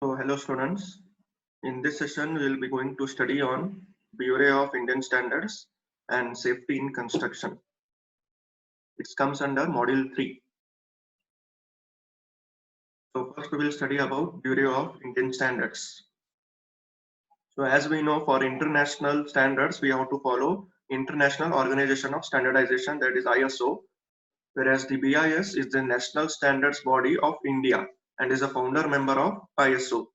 So hello students, in this session we will be going to study on Bureau of Indian Standards and Safety in Construction. It comes under Module 3. So first we will study about Bureau of Indian Standards. So as we know, for international standards we have to follow International Organization of Standardization, that is ISO, whereas the BIS is the national standards body of India and is a founder member of ISO.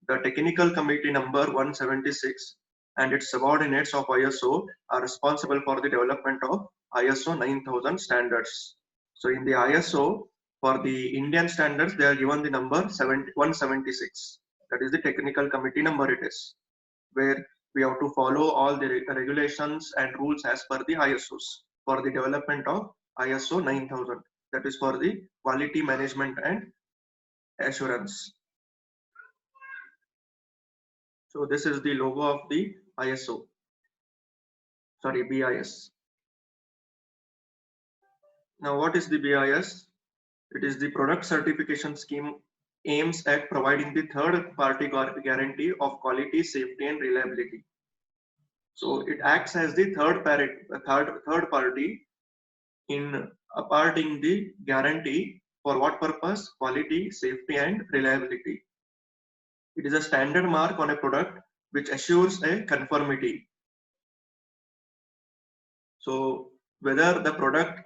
The Technical Committee number 176 and its subordinates of ISO are responsible for the development of ISO 9000 standards. So in the ISO, for the Indian standards, they are given the number 176. That is the Technical Committee number it is, where we have to follow all the regulations and rules as per the ISOs for the development of ISO 9000. That is for the quality management and assurance. So this is the logo of the ISO, sorry, BIS. Now what is the BIS? It is the product certification scheme aims at providing the third party guarantee of quality, safety and reliability. So it acts as the third party in imparting the guarantee for what purpose? Quality, safety and reliability. It is a standard mark on a product which assures a conformity. So whether the product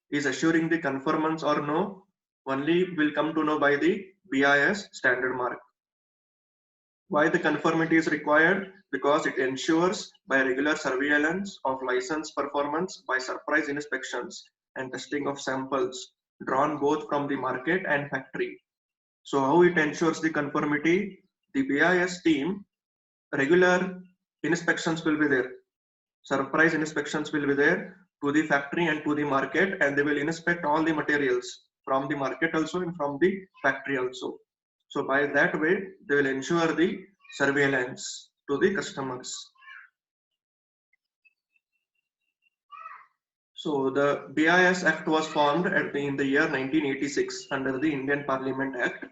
is assuring the conformance or no, only will come to know by the BIS standard mark. Why the conformity is required? Because it ensures by regular surveillance of license performance by surprise inspections and testing of samples drawn both from the market and factory. So how it ensures the conformity? The BIS team, regular inspections will be there. Surprise inspections will be there to the factory and to the market, and they will inspect all the materials from the market also and from the factory also. So by that way, they will ensure the surveillance to the customers. So the BIS Act was formed in the year 1986 under the Indian Parliament Act,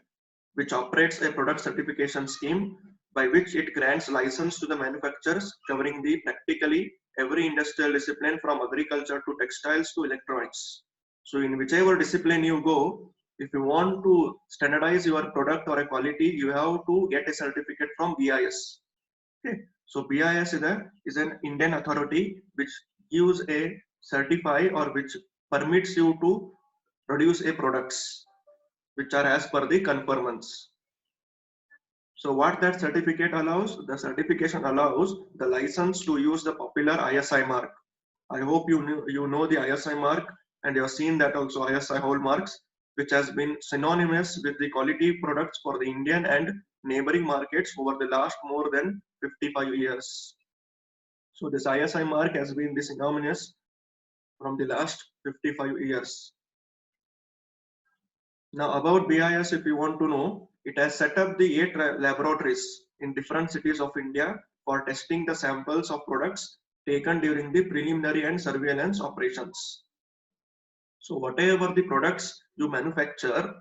which operates a product certification scheme by which it grants license to the manufacturers covering the practically every industrial discipline from agriculture to textiles to electronics. So in whichever discipline you go, if you want to standardize your product or a quality, you have to get a certificate from BIS. Okay. So BIS is an Indian authority which gives a certify or which permits you to produce a products which are as per the conformance. So what that certificate allows? The certification allows the license to use the popular ISI mark. I hope you know the ISI mark and you have seen that also ISI hallmarks, which has been synonymous with the quality products for the Indian and neighboring markets over the last more than 55 years. So this ISI mark has been the synonymous from the last 55 years. Now about BIS, if you want to know, it has set up the 8 laboratories in different cities of India for testing the samples of products taken during the preliminary and surveillance operations. So whatever the products you manufacture,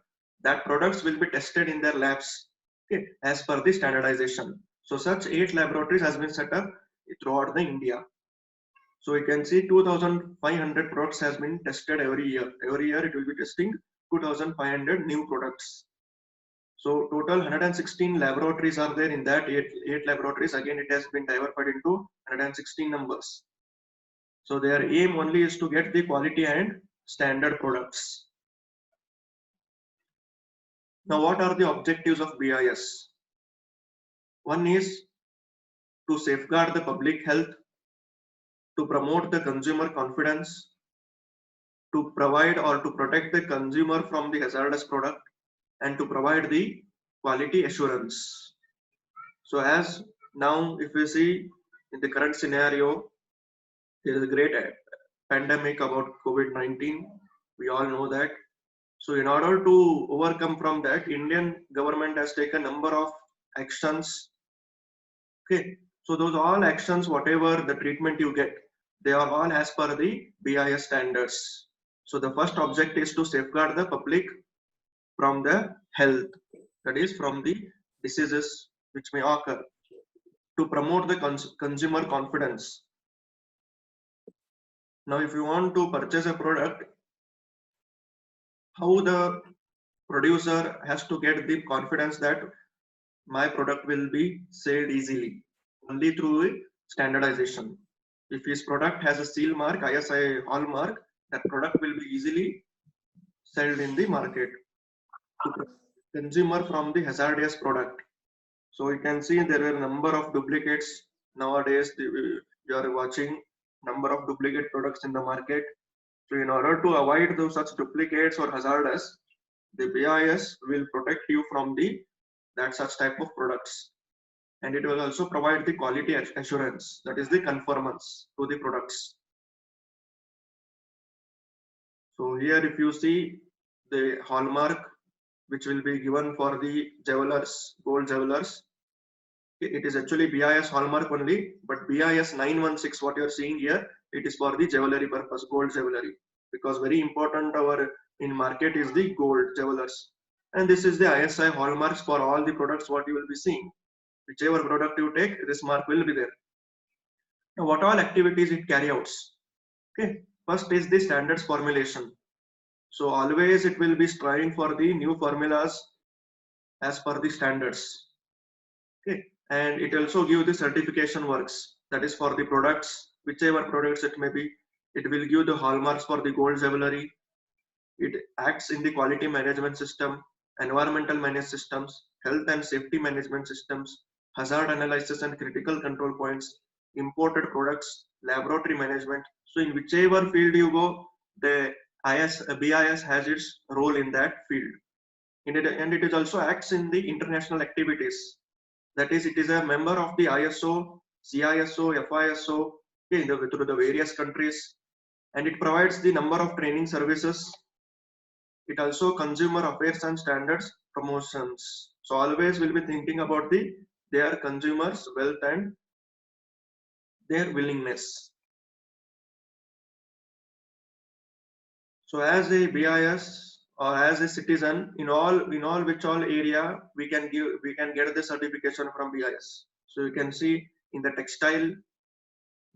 that products will be tested in their labs, okay, as per the standardization. So such 8 laboratories has been set up throughout the India. So you can see 2,500 products has been tested every year. Every year it will be testing 2,500 new products. So total 116 laboratories are there in that 8 laboratories. Again, it has been divided into 116 numbers. So their aim only is to get the quality and standard products. Now, what are the objectives of BIS? One is to safeguard the public health, to promote the consumer confidence, to provide or to protect the consumer from the hazardous product, and to provide the quality assurance. So as now, if we see in the current scenario, there is a great pandemic about COVID-19. We all know that. So in order to overcome from that, Indian government has taken a number of actions. Okay, so those all actions, whatever the treatment you get, they are all as per the BIS standards. So the first object is to safeguard the public from the health. that is from the diseases which may occur, to promote the consumer confidence. Now, if you want to purchase a product, how the producer has to get the confidence that my product will be sold easily? Only through standardization. If his product has a seal mark, ISI hallmark, that product will be easily sold in the market to protect the consumer from the hazardous product. So you can see there are a number of duplicates nowadays. You are watching number of duplicate products in the market. So in order to avoid those such duplicates or hazardous, the BIS will protect you from that such type of products, and it will also provide the quality assurance, that is the conformance to the products. So here if you see the hallmark which will be given for the jewelers, gold jewelers, it is actually BIS hallmark only, but BIS 916 what you are seeing here, it is for the jewelry purpose, gold jewelry, because very important our in market is the gold jewelers, and this is the ISI hallmarks for all the products what you will be seeing. Whichever product you take, this mark will be there. Now, what all activities it carry out? Okay, first is the standards formulation. So always it will be striving for the new formulas as per the standards. Okay, and it also give the certification works, that is for the products, whichever products it may be. It will give the hallmarks for the gold jewelry. It acts in the quality management system, environmental management systems, health and safety management systems, hazard analysis and critical control points, imported products, laboratory management. So in whichever field you go, the BIS has its role in that field. And it is also acts in the international activities. That is, it is a member of the ISO, CISO, FISO, okay, through the various countries, and it provides the number of training services. It also consumer affairs and standards promotions. So always we'll be thinking about their consumers' wealth and their willingness. So as a BIS or as a citizen, in all which all area we can get the certification from BIS. So you can see in the textile,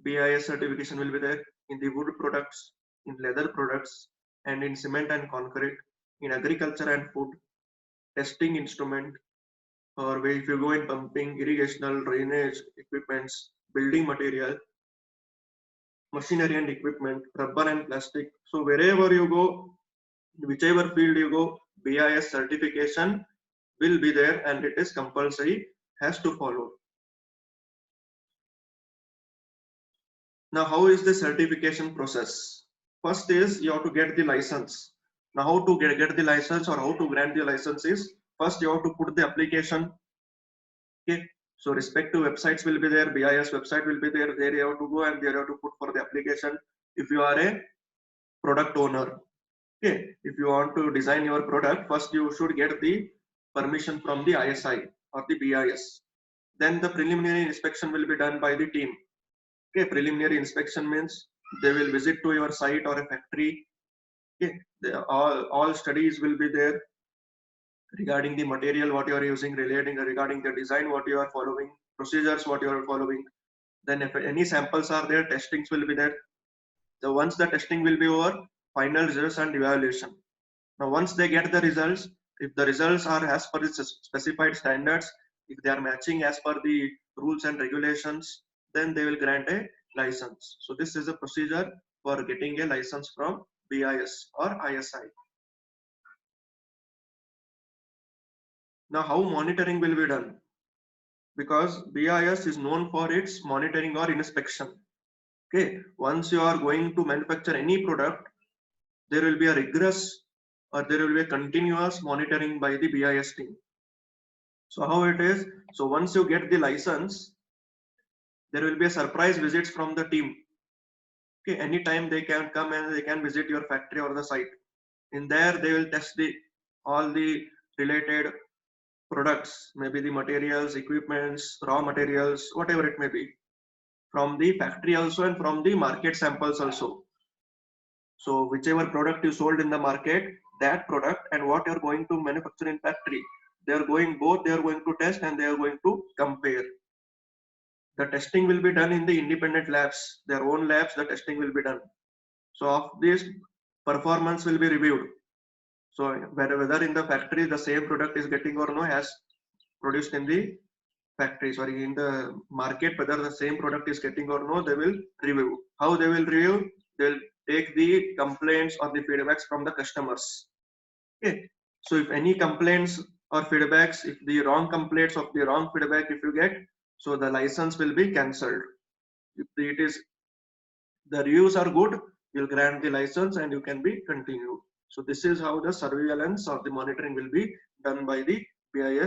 BIS certification will be there, in the wood products, in leather products, and in cement and concrete, in agriculture and food, testing instrument, or if you go in pumping, irrigational, drainage equipments, building material, machinery and equipment, rubber and plastic. So wherever you go, whichever field you go, BIS certification will be there, and it is compulsory, has to follow. Now, how is the certification process? First is you have to get the license. Now, how to get the license or how to grant the license is, first you have to put the application. Okay, so respective websites will be there, BIS website will be there. There you have to go and there you have to put for the application. If you are a product owner, okay, if you want to design your product, first you should get the permission from the ISI or the BIS. Then the preliminary inspection will be done by the team. Okay, preliminary inspection means they will visit to your site or a factory. Okay, all studies will be there regarding the material what you are using, regarding the design what you are following, procedures what you are following. Then if any samples are there, testings will be there. So once the testing will be over, final results and evaluation. Now once they get the results, if the results are as per the specified standards, if they are matching as per the rules and regulations, then they will grant a license. So this is a procedure for getting a license from BIS or ISI. Now how monitoring will be done? Because BIS is known for its monitoring or inspection. Okay, once you are going to manufacture any product, there will be a rigorous or there will be a continuous monitoring by the BIS team. So how it is? So once you get the license, there will be a surprise visits from the team. Okay, anytime they can come and they can visit your factory or the site. In there, they will test all the related products, maybe the materials, equipments, raw materials, whatever it may be, from the factory also and from the market samples also. So whichever product you sold in the market, that product and what you're going to manufacture in factory, They are going to test and they are going to compare. The testing will be done in the independent labs, their own labs, the testing will be done. So of this, performance will be reviewed. So whether in the factory the same product is getting or no as produced in the factory, sorry, in the market, whether the same product is getting or no, they will review. How they will review? They will take the complaints or the feedbacks from the customers. Okay. So if any complaints or feedbacks, if the wrong complaints of the wrong feedback, if you get, so the license will be cancelled. If it is the reviews are good, you'll grant the license and you can be continued. So this is how the surveillance or the monitoring will be done by the BIS